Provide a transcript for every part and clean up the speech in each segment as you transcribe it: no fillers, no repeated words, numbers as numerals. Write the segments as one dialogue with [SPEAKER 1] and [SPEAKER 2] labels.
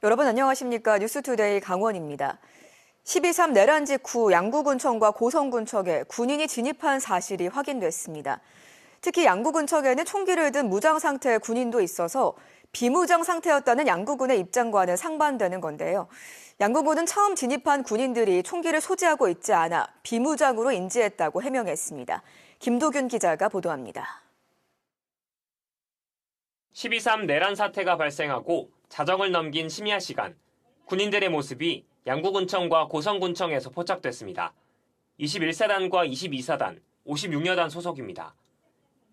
[SPEAKER 1] 여러분 안녕하십니까? 뉴스투데이 강원입니다. 12.3 내란 직후 양구군청과 고성군청에 군인이 진입한 사실이 확인됐습니다. 특히 양구군청에는 총기를 든 무장 상태의 군인도 있어서 비무장 상태였다는 양구군의 입장과는 상반되는 건데요. 양구군은 처음 진입한 군인들이 총기를 소지하고 있지 않아 비무장으로 인지했다고 해명했습니다. 김도균 기자가 보도합니다.
[SPEAKER 2] 12.3 내란 사태가 발생하고 자정을 넘긴 심야 시간, 군인들의 모습이 양구군청과 고성군청에서 포착됐습니다. 21사단과 22사단, 56여 단 소속입니다.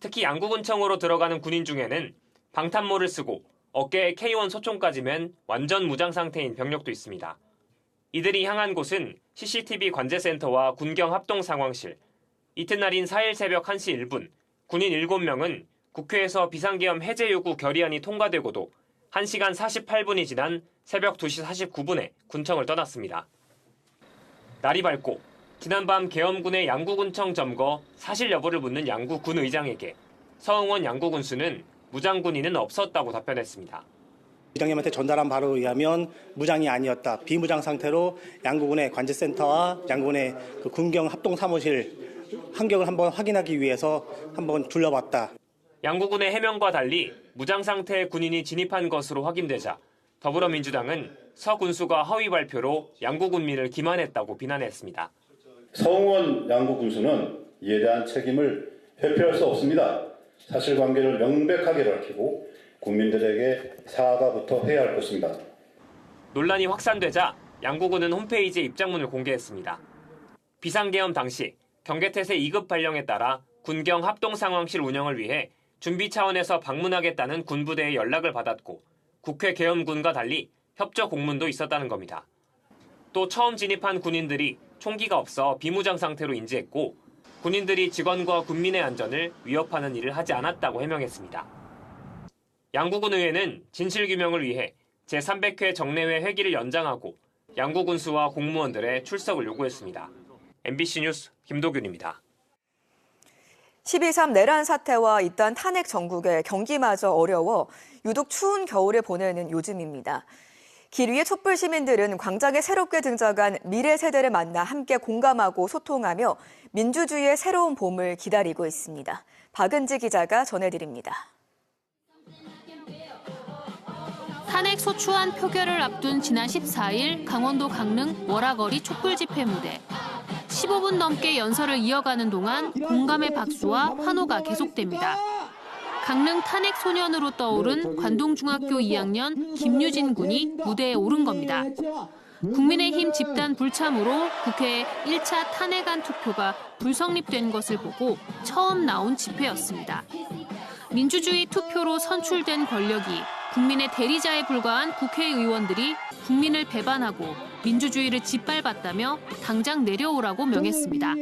[SPEAKER 2] 특히 양구군청으로 들어가는 군인 중에는 방탄모를 쓰고 어깨에 K1 소총까지 맨 완전 무장 상태인 병력도 있습니다. 이들이 향한 곳은 CCTV 관제센터와 군경 합동 상황실. 이튿날인 4일 새벽 1시 1분, 군인 7명은 국회에서 비상계엄 해제 요구 결의안이 통과되고도 1시간 48분이 지난 새벽 2시 49분에 군청을 떠났습니다. 날이 밝고 지난밤 계엄군의 양구군청 점거 사실 여부를 묻는 양구군 의장에게 서응원 양구군수는 무장 군인은 없었다고 답변했습니다.
[SPEAKER 3] 의장님한테 전달한 바로에 의하면 무장이 아니었다. 비무장 상태로 양구군의 관제센터와 양구군의 군경 합동 사무실 환경을 한번 확인하기 위해서 한번 둘러봤다.
[SPEAKER 2] 양구군의 해명과 달리 무장 상태의 군인이 진입한 것으로 확인되자 더불어민주당은 서 군수가 허위 발표로 양구군민을 기만했다고 비난했습니다.
[SPEAKER 4] 서응원 양구군수는 이에 대한 책임을 회피할 수 없습니다. 사실관계를 명백하게 밝히고 국민들에게 사과부터 해야 할 것입니다.
[SPEAKER 2] 논란이 확산되자 양구군은 홈페이지에 입장문을 공개했습니다. 비상계엄 당시 경계태세 2급 발령에 따라 군경 합동상황실 운영을 위해 준비 차원에서 방문하겠다는 군부대의 연락을 받았고 국회 계엄군과 달리 협조 공문도 있었다는 겁니다. 또 처음 진입한 군인들이 총기가 없어 비무장 상태로 인지했고 군인들이 직원과 군민의 안전을 위협하는 일을 하지 않았다고 해명했습니다. 양구군 의회는 진실규명을 위해 제300회 정례회 회기를 연장하고 양구군수와 공무원들의 출석을 요구했습니다. MBC 뉴스 김도균입니다.
[SPEAKER 1] 12.3 내란 사태와 잇따른 탄핵 정국에 경기마저 어려워 유독 추운 겨울을 보내는 요즘입니다. 길 위의 촛불 시민들은 광장에 새롭게 등장한 미래 세대를 만나 함께 공감하고 소통하며 민주주의의 새로운 봄을 기다리고 있습니다. 박은지 기자가 전해드립니다.
[SPEAKER 5] 탄핵 소추안 표결을 앞둔 지난 14일 강원도 강릉 월화거리 촛불 집회 무대. 15분 넘게 연설을 이어가는 동안 공감의 박수와 환호가 계속됩니다. 강릉 탄핵 소년으로 떠오른 관동중학교 2학년 김유진 군이 무대에 오른 겁니다. 국민의힘 집단 불참으로 국회에 1차 탄핵안 투표가 불성립된 것을 보고 처음 나온 집회였습니다. 민주주의 투표로 선출된 권력이 국민의 대리자에 불과한 국회의원들이 국민을 배반하고 민주주의를 짓밟았다며 당장 내려오라고 명했습니다.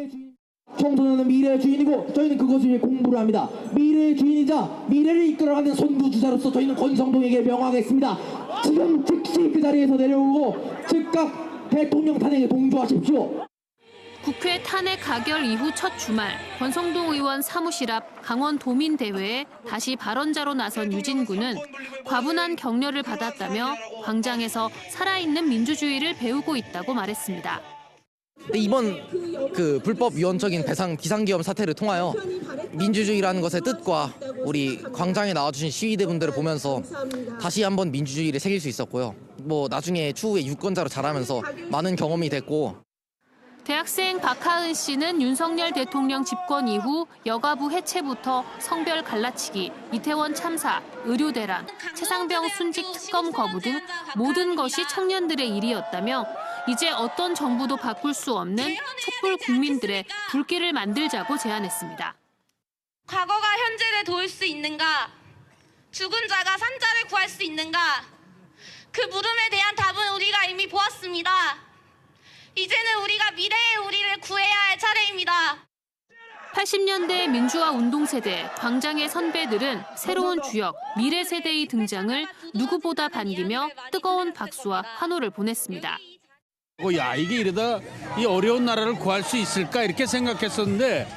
[SPEAKER 6] 총선은 미래의 주인이고 저희는 그것을 위해 공부를 합니다. 미래의 주인이자 미래를 이끌어가는 선두주자로서 저희는 권성동에게 명하겠습니다. 지금 즉시 그 자리에서 내려오고 즉각 대통령 탄핵에 동조하십시오.
[SPEAKER 5] 국회 탄핵 가결 이후 첫 주말 권성동 의원 사무실 앞 강원도민대회에 다시 발언자로 나선 유진 군은 과분한 격려를 받았다며 광장에서 살아있는 민주주의를 배우고 있다고 말했습니다.
[SPEAKER 7] 이번 불법 위헌적인 비상계엄 사태를 통하여 민주주의라는 것의 뜻과 우리 광장에 나와주신 시위대분들을 보면서 다시 한번 민주주의를 새길 수 있었고요. 나중에 추후에 유권자로 자라면서 많은 경험이 됐고.
[SPEAKER 5] 대학생 박하은 씨는 윤석열 대통령 집권 이후 여가부 해체부터 성별 갈라치기, 이태원 참사, 의료대란, 최상병 순직 특검 거부 등 모든 것이 청년들의 일이었다며 이제 어떤 정부도 바꿀 수 없는 촛불 국민들의 불길을 만들자고 제안했습니다.
[SPEAKER 8] 과거가 현재를 도울 수 있는가? 죽은 자가 산자를 구할 수 있는가? 그 물음에 대한 답은 우리가 이미 보았습니다. 이제는 우리가 미래의 우리를 구해야 할 차례입니다.
[SPEAKER 5] 80년대 민주화 운동 세대, 광장의 선배들은 새로운 주역, 미래 세대의 등장을 누구보다 반기며 뜨거운 박수와 환호를 보냈습니다.
[SPEAKER 9] 야, 이게 이러다 이 어려운 나라를 구할 수 있을까 이렇게 생각했었는데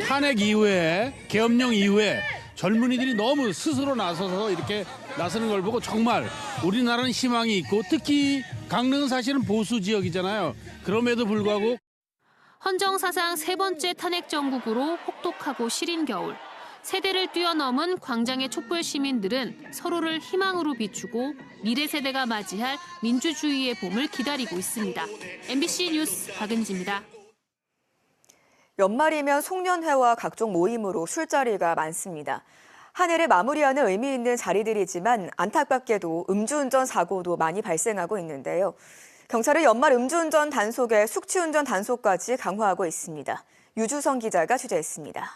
[SPEAKER 9] 탄핵 이후에 계엄령 이후에 젊은이들이 너무 스스로 나서서 이렇게 나서는 걸 보고 정말 우리나라는 희망이 있고 특히 강릉은 사실은 보수 지역이잖아요. 그럼에도 불구하고
[SPEAKER 5] 헌정사상 세 번째 탄핵 정국으로 혹독하고 시린 겨울. 세대를 뛰어넘은 광장의 촛불 시민들은 서로를 희망으로 비추고 미래 세대가 맞이할 민주주의의 봄을 기다리고 있습니다. MBC 뉴스 박은지입니다.
[SPEAKER 1] 연말이면 송년회와 각종 모임으로 술자리가 많습니다. 한 해를 마무리하는 의미 있는 자리들이지만 안타깝게도 음주운전 사고도 많이 발생하고 있는데요. 경찰은 연말 음주운전 단속에 숙취운전 단속까지 강화하고 있습니다. 유주성 기자가 취재했습니다.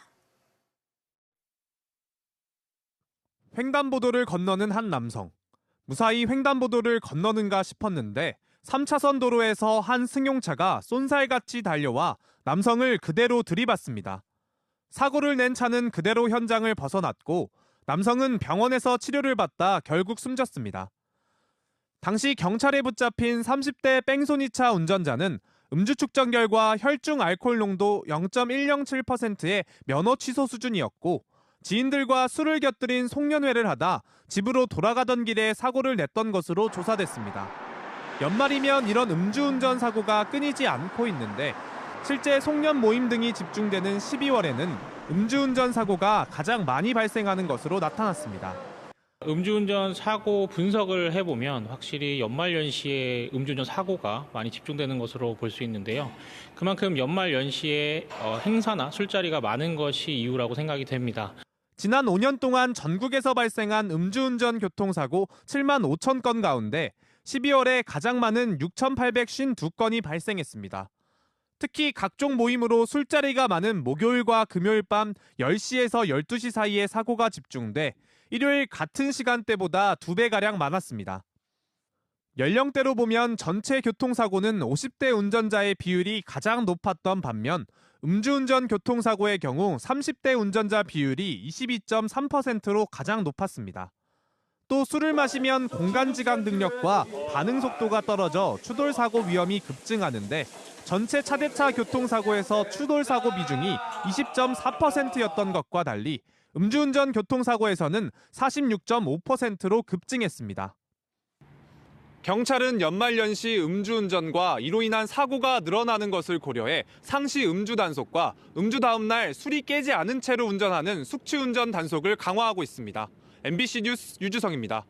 [SPEAKER 10] 횡단보도를 건너는 한 남성. 무사히 횡단보도를 건너는가 싶었는데 3차선 도로에서 한 승용차가 쏜살같이 달려와 남성을 그대로 들이받습니다. 사고를 낸 차는 그대로 현장을 벗어났고 남성은 병원에서 치료를 받다 결국 숨졌습니다. 당시 경찰에 붙잡힌 30대 뺑소니차 운전자는 음주 측정 결과 혈중 알코올 농도 0.107%의 면허 취소 수준이었고 지인들과 술을 곁들인 송년회를 하다 집으로 돌아가던 길에 사고를 냈던 것으로 조사됐습니다. 연말이면 이런 음주운전 사고가 끊이지 않고 있는데 실제 송년 모임 등이 집중되는 12월에는 음주운전 사고가 가장 많이 발생하는 것으로 나타났습니다.
[SPEAKER 11] 음주운전 사고 분석을 해보면 확실히 연말연시에 음주운전 사고가 많이 집중되는 것으로 볼 수 있는데요. 그만큼 연말연시에 행사나 술자리가 많은 것이 이유라고 생각이 됩니다.
[SPEAKER 10] 지난 5년 동안 전국에서 발생한 음주운전 교통사고 7만 5천 건 가운데 12월에 가장 많은 6,852건이 발생했습니다. 특히 각종 모임으로 술자리가 많은 목요일과 금요일 밤 10시에서 12시 사이에 사고가 집중돼 일요일 같은 시간대보다 2배가량 많았습니다. 연령대로 보면 전체 교통사고는 50대 운전자의 비율이 가장 높았던 반면 음주운전 교통사고의 경우 30대 운전자 비율이 22.3%로 가장 높았습니다. 또 술을 마시면 공간지각 능력과 반응 속도가 떨어져 추돌사고 위험이 급증하는데 전체 차대차 교통사고에서 추돌사고 비중이 20.4%였던 것과 달리 음주운전 교통사고에서는 46.5%로 급증했습니다. 경찰은 연말연시 음주운전과 이로 인한 사고가 늘어나는 것을 고려해 상시 음주 단속과 음주 다음 날 술이 깨지 않은 채로 운전하는 숙취운전 단속을 강화하고 있습니다. MBC 뉴스 유주성입니다.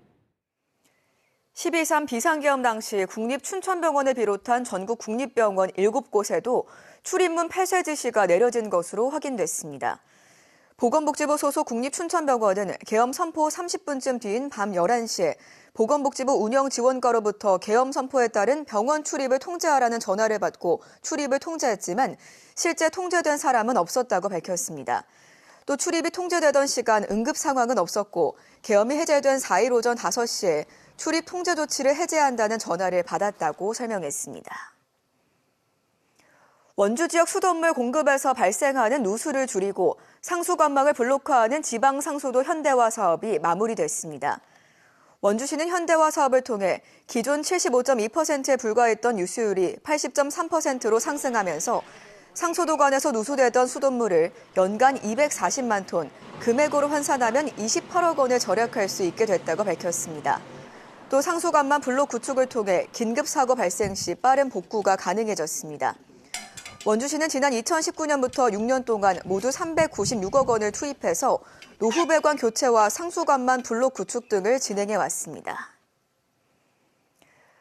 [SPEAKER 1] 12.3 비상계엄 당시 국립춘천병원을 비롯한 전국 국립병원 7곳에도 출입문 폐쇄 지시가 내려진 것으로 확인됐습니다. 보건복지부 소속 국립춘천병원은 계엄 선포 30분쯤 뒤인 밤 11시에 보건복지부 운영지원과로부터 계엄 선포에 따른 병원 출입을 통제하라는 전화를 받고 출입을 통제했지만 실제 통제된 사람은 없었다고 밝혔습니다. 또 출입이 통제되던 시간 응급 상황은 없었고 계엄이 해제된 4일 오전 5시에 출입 통제 조치를 해제한다는 전화를 받았다고 설명했습니다. 원주 지역 수돗물 공급에서 발생하는 누수를 줄이고 상수관망을 블록화하는 지방상수도 현대화 사업이 마무리됐습니다. 원주시는 현대화 사업을 통해 기존 75.2%에 불과했던 유수율이 80.3%로 상승하면서 상수도관에서 누수되던 수돗물을 연간 240만 톤, 금액으로 환산하면 28억 원을 절약할 수 있게 됐다고 밝혔습니다. 또 상수관만 블록 구축을 통해 긴급사고 발생 시 빠른 복구가 가능해졌습니다. 원주시는 지난 2019년부터 6년 동안 모두 396억 원을 투입해서 노후배관 교체와 상수관만 블록 구축 등을 진행해왔습니다.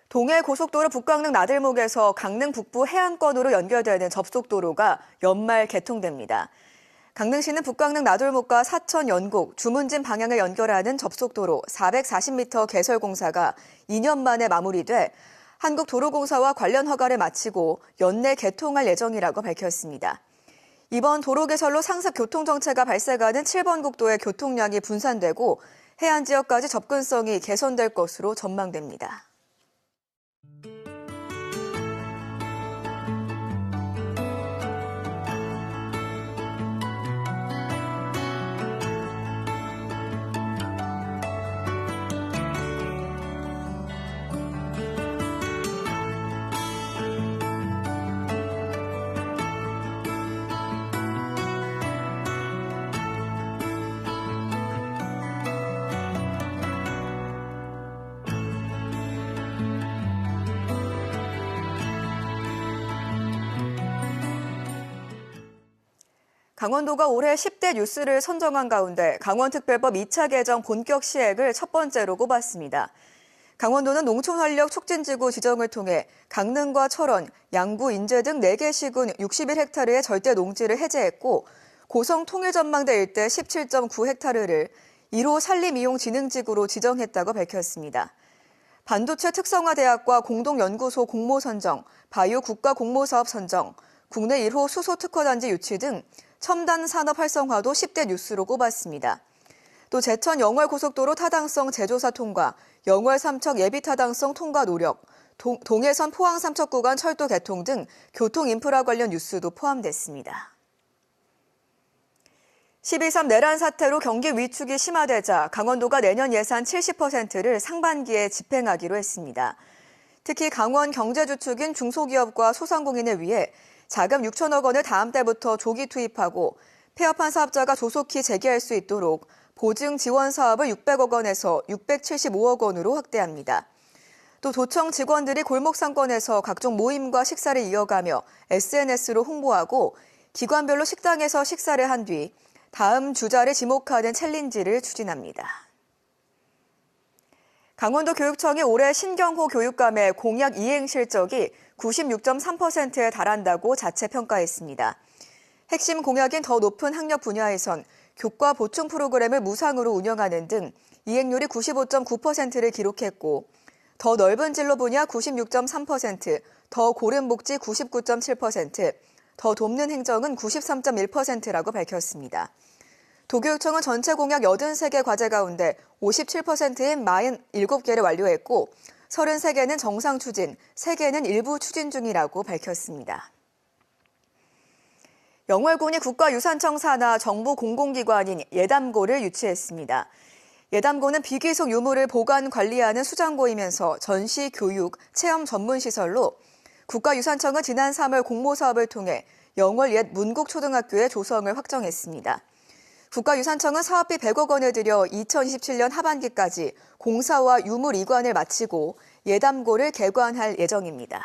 [SPEAKER 1] 동해고속도로 북강릉 나들목에서 강릉 북부 해안권으로 연결되는 접속도로가 연말 개통됩니다. 강릉시는 북강릉 나들목과 사천 연곡, 주문진 방향을 연결하는 접속도로 440m 개설 공사가 2년 만에 마무리돼 한국도로공사와 관련 허가를 마치고 연내 개통할 예정이라고 밝혔습니다. 이번 도로 개설로 상습 교통정체가 발생하는 7번 국도의 교통량이 분산되고 해안 지역까지 접근성이 개선될 것으로 전망됩니다. 강원도가 올해 10대 뉴스를 선정한 가운데 강원특별법 2차 개정 본격 시행을 첫 번째로 꼽았습니다. 강원도는 농촌활력 촉진지구 지정을 통해 강릉과 철원, 양구, 인제 등 4개 시군 61헥타르의 절대 농지를 해제했고 고성 통일전망대 일대 17.9헥타르를 1호 산림이용진흥지구로 지정했다고 밝혔습니다. 반도체 특성화대학과 공동연구소 공모 선정, 바이오 국가공모사업 선정, 국내 1호 수소특허단지 유치 등 첨단 산업 활성화도 10대 뉴스로 꼽았습니다. 또 제천 영월고속도로 타당성 재조사 통과, 영월 삼척 예비 타당성 통과 노력, 동해선 포항 삼척 구간 철도 개통 등 교통 인프라 관련 뉴스도 포함됐습니다. 12.3 내란 사태로 경기 위축이 심화되자 강원도가 내년 예산 70%를 상반기에 집행하기로 했습니다. 특히 강원 경제주축인 중소기업과 소상공인을 위해 자금 6천억 원을 다음 달부터 조기 투입하고 폐업한 사업자가 조속히 재개할 수 있도록 보증 지원 사업을 600억 원에서 675억 원으로 확대합니다. 또 도청 직원들이 골목 상권에서 각종 모임과 식사를 이어가며 SNS로 홍보하고 기관별로 식당에서 식사를 한 뒤 다음 주자를 지목하는 챌린지를 추진합니다. 강원도 교육청이 올해 신경호 교육감의 공약 이행 실적이 96.3%에 달한다고 자체 평가했습니다. 핵심 공약인 더 높은 학력 분야에선 교과 보충 프로그램을 무상으로 운영하는 등 이행률이 95.9%를 기록했고 더 넓은 진로 분야 96.3%, 더 고른 복지 99.7%, 더 돕는 행정은 93.1%라고 밝혔습니다. 도교육청은 전체 공약 83개 과제 가운데 57%인 47개를 완료했고 33개는 정상 추진, 3개는 일부 추진 중이라고 밝혔습니다. 영월군이 국가유산청 산하 정부 공공기관인 예담고를 유치했습니다. 예담고는 비귀속 유물을 보관 관리하는 수장고이면서 전시, 교육, 체험 전문시설로 국가유산청은 지난 3월 공모사업을 통해 영월 옛 문국초등학교의 조성을 확정했습니다. 국가유산청은 사업비 100억 원을 들여 2027년 하반기까지 공사와 유물 이관을 마치고 예담고를 개관할 예정입니다.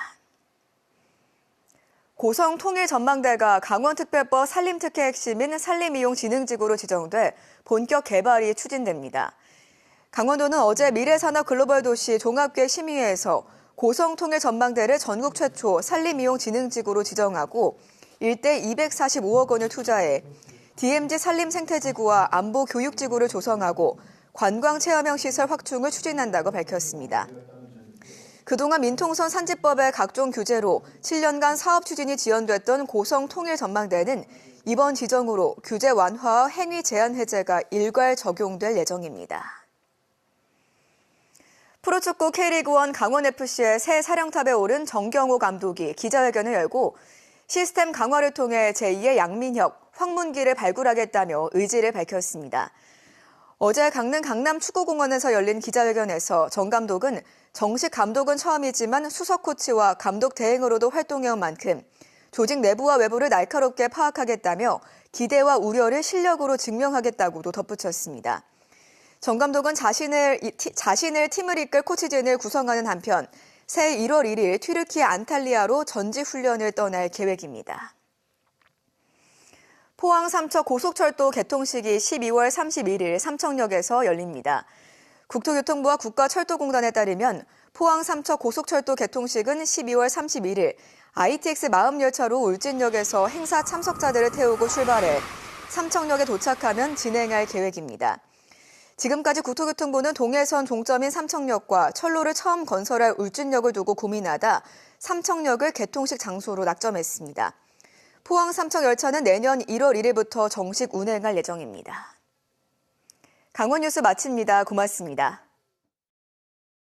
[SPEAKER 1] 고성 통일전망대가 강원특별법 산림특혜 핵심인 산림이용진흥지구로 지정돼 본격 개발이 추진됩니다. 강원도는 어제 미래산업 글로벌도시 종합계획심의회에서 고성 통일전망대를 전국 최초 산림이용진흥지구로 지정하고 일대 245억 원을 투자해 DMZ 산림생태지구와 안보교육지구를 조성하고 관광체험형 시설 확충을 추진한다고 밝혔습니다. 그동안 민통선 산지법의 각종 규제로 7년간 사업 추진이 지연됐던 고성 통일전망대는 이번 지정으로 규제 완화와 행위 제한 해제가 일괄 적용될 예정입니다. 프로축구 K리그1 강원FC의 새 사령탑에 오른 정경호 감독이 기자회견을 열고 시스템 강화를 통해 제2의 양민혁, 황문기를 발굴하겠다며 의지를 밝혔습니다. 어제 강릉 강남축구공원에서 열린 기자회견에서 정 감독은 정식 감독은 처음이지만 수석 코치와 감독 대행으로도 활동해온 만큼 조직 내부와 외부를 날카롭게 파악하겠다며 기대와 우려를 실력으로 증명하겠다고도 덧붙였습니다. 정 감독은 자신을 팀을 이끌 코치진을 구성하는 한편 새해 1월 1일 튀르키 안탈리아로 전지훈련을 떠날 계획입니다. 포항 삼척 고속철도 개통식이 12월 31일 삼척역에서 열립니다. 국토교통부와 국가철도공단에 따르면 포항 삼척 고속철도 개통식은 12월 31일 ITX 마음열차로 울진역에서 행사 참석자들을 태우고 출발해 삼척역에 도착하면 진행할 계획입니다. 지금까지 국토교통부는 동해선 종점인 삼척역과 철로를 처음 건설할 울진역을 두고 고민하다 삼척역을 개통식 장소로 낙점했습니다. 포항 삼척 열차는 내년 1월 1일부터 정식 운행할 예정입니다. 강원 뉴스 마칩니다. 고맙습니다.